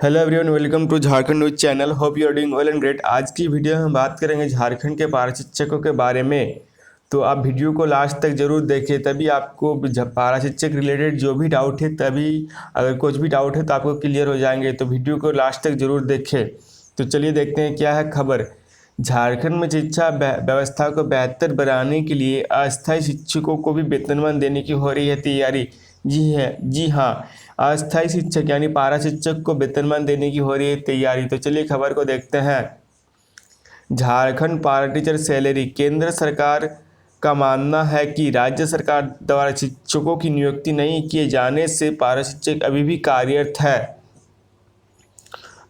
Hello everyone, welcome to Jharkhand news channel. Hope you are doing well and great. आज की video में हम बात करेंगे झारखंड के पारा शिक्षकों के बारे में। तो आप वीडियो को लास्ट तक जरूर देखें, तभी आपको पारा शिक्षक रिलेटेड जो भी डाउट है, तभी अगर कुछ भी डाउट है तो आपको क्लियर हो जाएंगे। तो वीडियो को लास्ट तक जरूर देखें। तो चलिए देखते हैं क्या है खबर। झारखंड में शिक्षा व्यवस्था को बेहतर बनाने के लिए अस्थायी शिक्षकों को भी वेतनमान देने की हो रही है तैयारी। जी हाँ, अस्थायी शिक्षक यानी पारा शिक्षक को वेतनमान देने की हो रही है तैयारी। तो चलिए खबर को देखते हैं। झारखंड पारा टीचर सैलरी। केंद्र सरकार का मानना है कि राज्य सरकार द्वारा शिक्षकों की नियुक्ति नहीं किए जाने से पारा शिक्षक अभी भी कार्यरत है,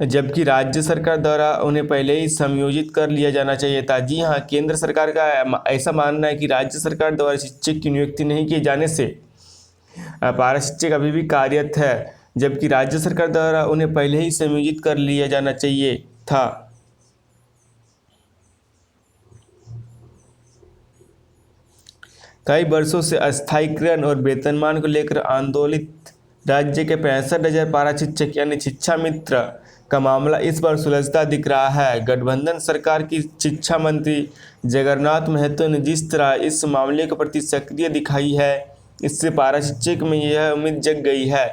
जबकि राज्य सरकार द्वारा उन्हें पहले ही समायोजित कर लिया जाना चाहिए था। जी हाँ, केंद्र सरकार का ऐसा मानना है कि राज्य सरकार द्वारा शिक्षक की नियुक्ति नहीं किए जाने से पारा शिक्षक अभी भी कार्यरत है, जबकि राज्य सरकार द्वारा उन्हें पहले ही समायोजित कर लिया जाना चाहिए था। कई वर्षों से अस्थायीकरण और वेतनमान को लेकर आंदोलित राज्य के 65,000 पारा शिक्षक यानी शिक्षा मित्र का मामला इस बार सुलझता दिख रहा है। गठबंधन सरकार की शिक्षा मंत्री जगन्नाथ महतो ने जिस तरह इस मामले के प्रति सक्रिय दिखाई है, इससे पारा शिक्षक में यह उम्मीद जग गई है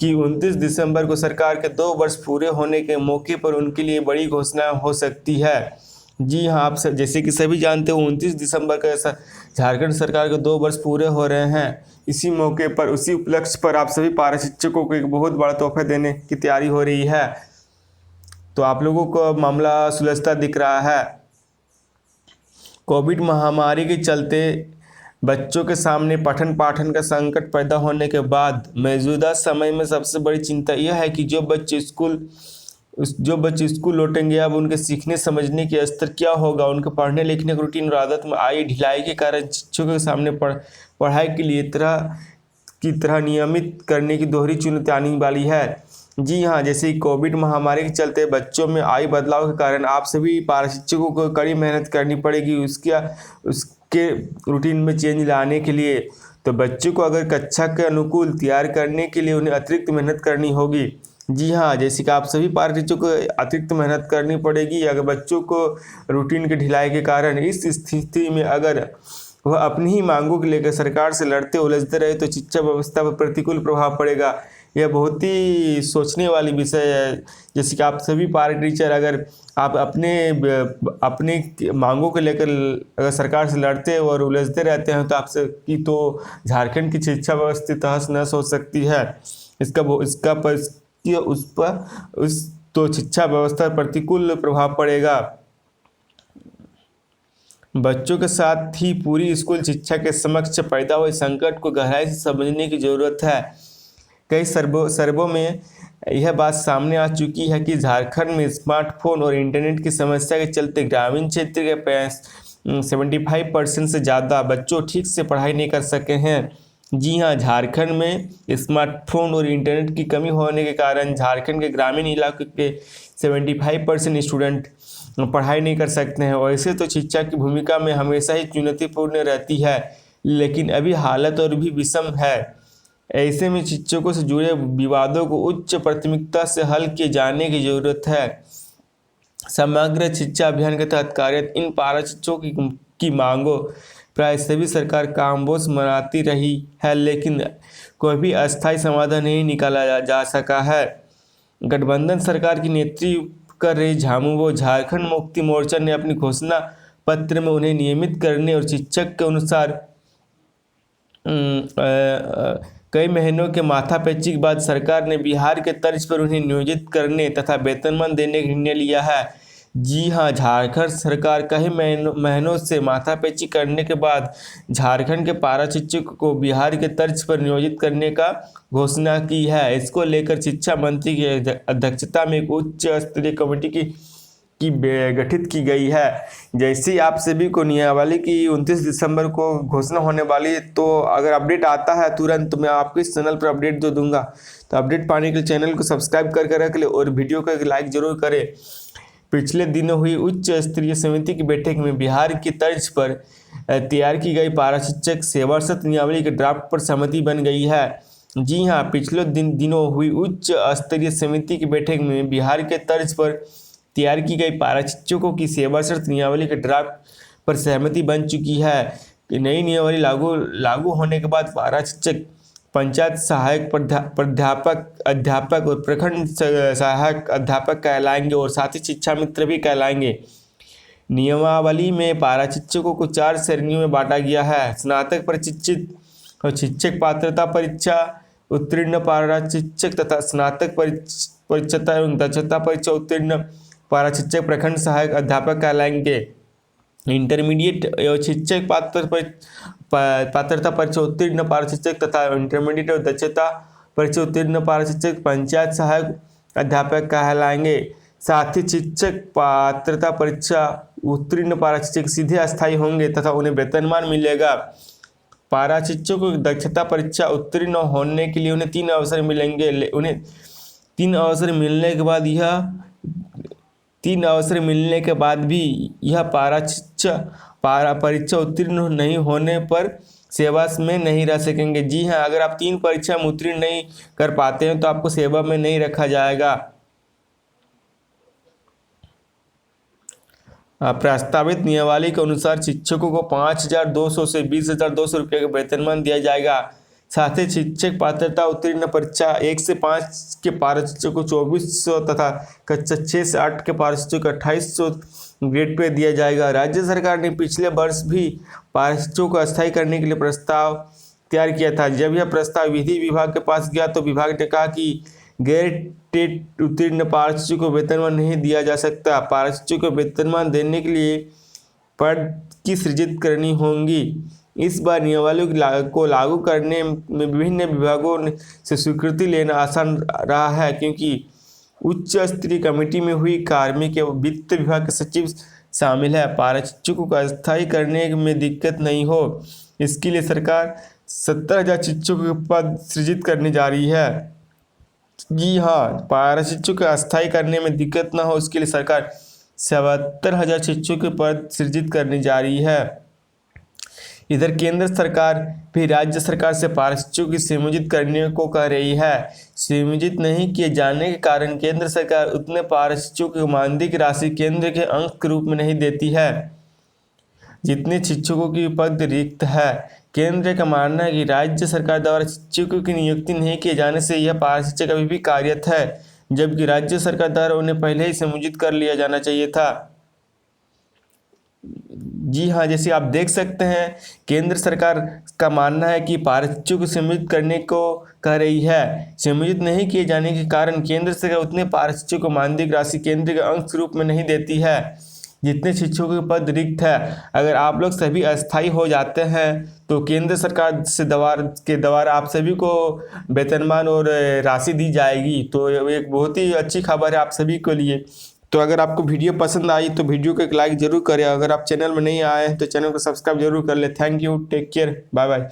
कि 29 दिसंबर को सरकार के 2 वर्ष पूरे होने के मौके पर उनके लिए बड़ी घोषणा हो सकती है। जी हाँ, आप सब जैसे कि सभी जानते हो 29 दिसंबर का ऐसा झारखंड सरकार के 2 वर्ष पूरे हो रहे हैं। इसी मौके पर, उसी उपलक्ष्य पर आप सभी पारा शिक्षकों को एक बहुत बड़ा तोहफा देने की तैयारी हो रही है। तो आप लोगों को मामला सुलझता दिख रहा है। कोविड महामारी के चलते बच्चों के सामने पठन पाठन का संकट पैदा होने के बाद मौजूदा समय में सबसे बड़ी चिंता यह है कि जो बच्चे स्कूल लौटेंगे, अब उनके सीखने समझने के स्तर क्या होगा। उनके पढ़ने लिखने के रूटीन और आदत में आई ढिलाई के कारण शिक्षकों के सामने पढ़ाई के लिए तरह नियमित करने की दोहरी चुनौती आने वाली है। जी हाँ, जैसे ही कोविड महामारी के चलते बच्चों में आई बदलाव के कारण आप सभी पारा शिक्षकों को कड़ी मेहनत करनी पड़ेगी उसके रूटीन में चेंज लाने के लिए। तो बच्चों को अगर कक्षा के अनुकूल तैयार करने के लिए उन्हें अतिरिक्त मेहनत करनी होगी। जी हाँ, जैसे कि आप सभी पारा टीचरों को अतिरिक्त मेहनत करनी पड़ेगी अगर बच्चों को रूटीन के ढिलाई के कारण। इस स्थिति में अगर वह अपनी ही मांगों को लेकर सरकार से लड़ते उलझते रहे तो शिक्षा व्यवस्था पर प्रतिकूल प्रभाव पड़ेगा। यह बहुत ही सोचने वाली विषय है। जैसे कि आप सभी पारा टीचर अगर आप अपने मांगों को लेकर अगर सरकार से लड़ते और उलझते रहते हैं तो आपसे की तो झारखंड की शिक्षा व्यवस्था तहस नहस हो सकती है। तो शिक्षा व्यवस्था पर प्रतिकूल प्रभाव पड़ेगा। बच्चों के साथ ही पूरी स्कूल शिक्षा के समक्ष पैदा हुए संकट को गहराई से समझने की जरूरत है। कई सर्वों में यह बात सामने आ चुकी है कि झारखंड में स्मार्टफोन और इंटरनेट की समस्या के चलते ग्रामीण क्षेत्र के 75% से ज़्यादा बच्चों ठीक से पढ़ाई नहीं कर सके हैं। जी हाँ, झारखंड में स्मार्टफोन और इंटरनेट की कमी होने के कारण झारखंड के ग्रामीण इलाके के 75% स्टूडेंट पढ़ाई नहीं कर सकते हैं। वैसे तो शिक्षा की भूमिका में हमेशा ही चुनौतीपूर्ण रहती है, लेकिन अभी हालत और भी विषम है। ऐसे में शिक्षकों से जुड़े विवादों को उच्च प्राथमिकता से हल किए जाने की जरूरत है। समग्र शिक्षा अभियान के तहत कार्यरत इन पारा शिक्षकों की मांगों प्राय सभी सरकार कामोश मनाती रही है, लेकिन कोई भी अस्थायी समाधान नहीं निकाला जा सका है। गठबंधन सरकार की नेतृत्व कर रही झारखंड मुक्ति मोर्चा ने अपनी घोषणा पत्र में उन्हें नियमित करने और शिक्षक के अनुसार कई महीनों के माथापैची के बाद सरकार ने बिहार के तर्ज पर उन्हें नियोजित करने तथा वेतनमान देने का निर्णय लिया है। जी हाँ, झारखंड सरकार कई महीनों से माथापैची करने के बाद झारखंड के पारा शिक्षकों को बिहार के तर्ज पर नियोजित करने का घोषणा की है। इसको लेकर शिक्षा मंत्री की अध्यक्षता में एक उच्च स्तरीय कमेटी गठित की गई है। जैसे ही आप सभी को नियमावली की 29 दिसंबर को घोषणा होने वाली है, तो अगर अपडेट आता है तुरंत तो मैं आपको इस चैनल पर अपडेट दे दूंगा। तो अपडेट पाने के लिए चैनल को सब्सक्राइब करके रख ले और वीडियो को एक लाइक जरूर करें। पिछले दिनों हुई उच्च स्तरीय समिति की बैठक में बिहार की तर्ज पर तैयार की गई पारा शिक्षक सेवारत नियमावली के ड्राफ्ट पर सहमति बन गई है। जी हाँ, पिछले दिनों हुई उच्च स्तरीय समिति की बैठक में बिहार के तर्ज पर तैयार की गई पारा शिक्षकों की सेवा शर्त नियमावली के ड्राफ्ट पर सहमति बन चुकी है कि नई नियमावली लागू होने के बाद पारा शिक्षक पंचायत सहायक प्राध्यापक अध्यापक और प्रखंड सहायक अध्यापक कहलाएंगे और साथ ही शिक्षा मित्र भी कहलाएंगे। नियमावली में पारा शिक्षकों को 4 श्रेणियों में बांटा गया है। स्नातक प्रशिक्षित और शिक्षक पात्रता परीक्षा उत्तीर्ण पारा शिक्षक तथा स्नातक परीक्षा एवं दक्षता परीक्षा उत्तीर्ण पारा शिक्षक प्रखंड सहायक अध्यापक कहलाएंगे। इंटरमीडिएट एवं शिक्षक पात्रता परीक्षा उत्तीर्ण पारा शिक्षक तथा इंटरमीडिएट और दक्षता परीक्षा उत्तीर्ण पारा शिक्षक पंचायत सहायक अध्यापक कहलाएंगे। साथ ही शिक्षक पात्रता परीक्षा उत्तीर्ण पारा शिक्षक सीधे अस्थायी होंगे तथा उन्हें वेतनमान मिलेगा। पारा शिक्षकों को दक्षता परीक्षा उत्तीर्ण होने के लिए उन्हें 3 अवसर मिलेंगे। उन्हें 3 अवसर मिलने के बाद भी यह पारा परीक्षा उत्तीर्ण नहीं होने पर सेवा में नहीं रह सकेंगे। जी हाँ, अगर आप 3 परीक्षा में उत्तीर्ण नहीं कर पाते हैं तो आपको सेवा में नहीं रखा जाएगा। प्रस्तावित नियमावली के अनुसार शिक्षकों को 5,200 से 20,200 रुपये का वेतनमान दिया जाएगा। साथ ही शिक्षक पात्रता उत्तीर्ण परीक्षा 1 से 5 के पारा शिक्षकों को 2,400 तथा कक्षा 6 से 8 के पारा शिक्षकों को 2,800 ग्रेड पे दिया जाएगा। राज्य सरकार ने पिछले वर्ष भी पारा शिक्षकों को अस्थायी करने के लिए प्रस्ताव तैयार किया था। जब यह प्रस्ताव विधि विभाग के पास गया तो विभाग ने कहा कि गैर टेट उत्तीर्ण पारा शिक्षकों को वेतनमान नहीं दिया जा सकता। पारा शिक्षकों को वेतनमान देने के लिए पद की सृजित करनी होंगी। इस बार नियमावली को लागू करने में विभिन्न विभागों से स्वीकृति लेना आसान रहा है क्योंकि उच्च स्तरीय कमेटी में हुई कार्मिक एवं वित्त विभाग के सचिव शामिल है। पारा शिक्षकों को अस्थायी करने में दिक्कत नहीं हो, इसके लिए सरकार 70,000 शिक्षकों के पद सृजित करने जा रही है। जी हाँ, पारा शिक्षकों को अस्थायी करने में दिक्कत ना हो इसके लिए सरकार 77,000 शिक्षकों के पद सृजित करने जा रही है। इधर केंद्र सरकार भी राज्य सरकार से पारा शिक्षकों की सेवानिवृत्त करने को कह रही है। सेवानिवृत्त नहीं किए जाने के कारण केंद्र सरकार उतने पारा शिक्षकों की मानदेय की राशि केंद्र के अंक के रूप में नहीं देती है जितने शिक्षकों की पद रिक्त है। केंद्र का मानना है कि राज्य सरकार द्वारा शिक्षकों की नियुक्ति नहीं किए जाने से यह पारा शिक्षक अभी भी कार्यरत है, जबकि राज्य सरकार द्वारा उन्हें पहले ही सेवानिवृत्त कर लिया जाना चाहिए था। जी हाँ, जैसे आप देख सकते हैं केंद्र सरकार का मानना है कि पारा शिक्षकों को सेवानिवृत्त करने को कह रही है। सेवानिवृत्त नहीं किए जाने के कारण केंद्र सरकार उतने पारा शिक्षकों को मानदेय राशि केंद्र के अंक के रूप में नहीं देती है जितने शिक्षकों के पद रिक्त है। अगर आप लोग सभी अस्थायी हो जाते हैं तो केंद्र सरकार से द्वारा आप सभी को वेतनमान और राशि दी जाएगी। तो एक बहुत ही अच्छी खबर है आप सभी के लिए। तो अगर आपको वीडियो पसंद आई तो वीडियो को एक लाइक जरूर करें। अगर आप चैनल में नहीं आए हैं तो चैनल को सब्सक्राइब जरूर कर ले। Thank you, take care, bye bye.